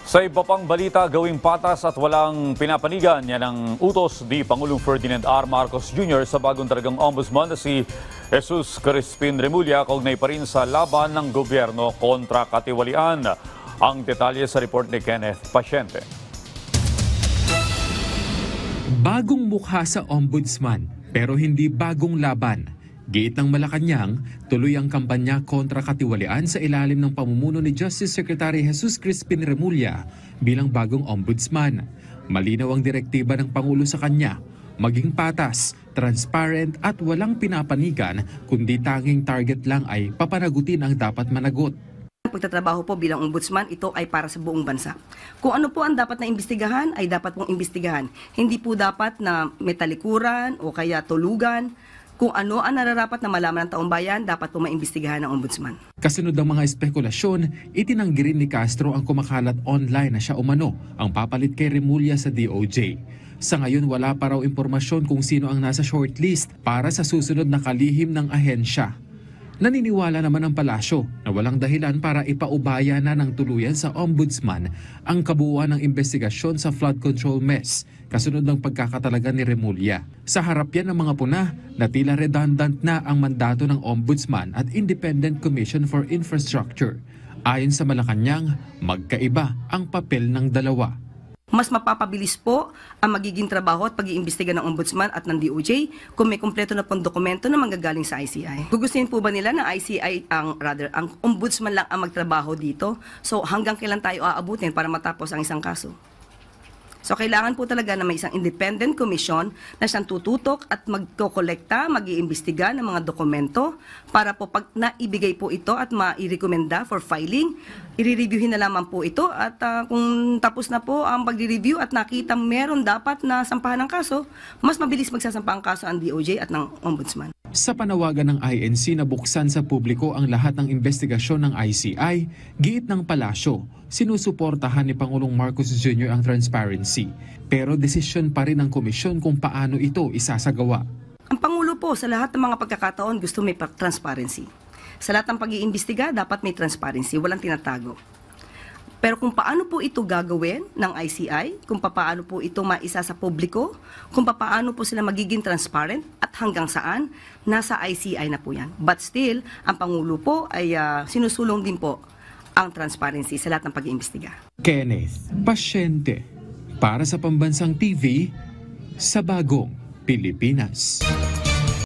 Sa iba pang balita, gawing patas at walang pinapanigan, yan ang utos ni Pangulong Ferdinand R. Marcos Jr. sa bagong talagang ombudsman na si Jesus Crispin Remulla, kaugnay pa rin sa laban ng gobyerno kontra katiwalian. Ang detalye sa report ni Kenneth Pasyente. Bagong mukha sa ombudsman pero hindi bagong laban. Giit ng Malacanang, tuloy ang kampanya kontra katiwalian sa ilalim ng pamumuno ni Justice Secretary Jesus Crispin Remulla bilang bagong ombudsman. Malinaw ang direktiba ng Pangulo sa kanya, maging patas, transparent at walang pinapanigan, kundi tanging target lang ay papanagutin ang dapat managot. Pagtatrabaho po bilang ombudsman, ito ay para sa buong bansa. Kung ano po ang dapat na imbestigahan, ay dapat pong imbestigahan. Hindi po dapat na metalikuran o kaya tulugan. Kung ano ang nararapat na malaman ng taong bayan, dapat po maimbestigahan ng ombudsman. Kasunod ng mga espekulasyon, itinanggi rin ni Castro ang kumakalat online na siya umano ang papalit kay Remulla sa DOJ. Sa ngayon, wala pa raw impormasyon kung sino ang nasa shortlist para sa susunod na kalihim ng ahensya. Naniniwala naman ang palasyo na walang dahilan para ipaubaya na ng tuluyan sa ombudsman ang kabuuan ng investigasyon sa flood control mess kasunod ng pagkakatalaga ni Remulla. Sa harap yan ng mga puna na tila redundant na ang mandato ng ombudsman at Independent Commission for Infrastructure. Ayon sa Malacanang, magkaiba ang papel ng dalawa. Mas mapapabilis po ang magiging trabaho at pag-iimbestiga ng ombudsman at ng DOJ kung may kumpleto na pong dokumento na manggagaling sa ICI. Gugustuhin po ba nila na ICI ang ombudsman lang ang magtrabaho dito? So hanggang kailan tayo aabutin para matapos ang isang kaso? So kailangan po talaga na may isang independent commission na siyang tututok at magkokolekta, mag-iimbestiga ng mga dokumento para po pag naibigay po ito at mairekomenda for filing, i-reviewin na lamang po ito at kung tapos na po ang pag-review at nakita meron dapat na sampahan ng kaso, mas mabilis magsasampa ang kaso ang DOJ at ng ombudsman. Sa panawagan ng INC na buksan sa publiko ang lahat ng investigasyon ng ICI, giit ng palasyo, sinusuportahan ni Pangulong Marcos Jr. ang transparency. Pero desisyon pa rin ng komisyon kung paano ito isasagawa. Ang Pangulo po sa lahat ng mga pagkakataon gusto may transparency. Sa lahat ng pag-iimbestiga dapat may transparency, walang tinatago. Pero kung paano po ito gagawin ng ICI, kung paano po ito maisa sa publiko, kung paano po sila magiging transparent at hanggang saan, nasa ICI na po yan. But still, ang Pangulo po ay sinusulong din po ang transparency sa lahat ng pag-iimbestiga. Kenneth Pasyente, para sa Pambansang TV, sa Bagong Pilipinas.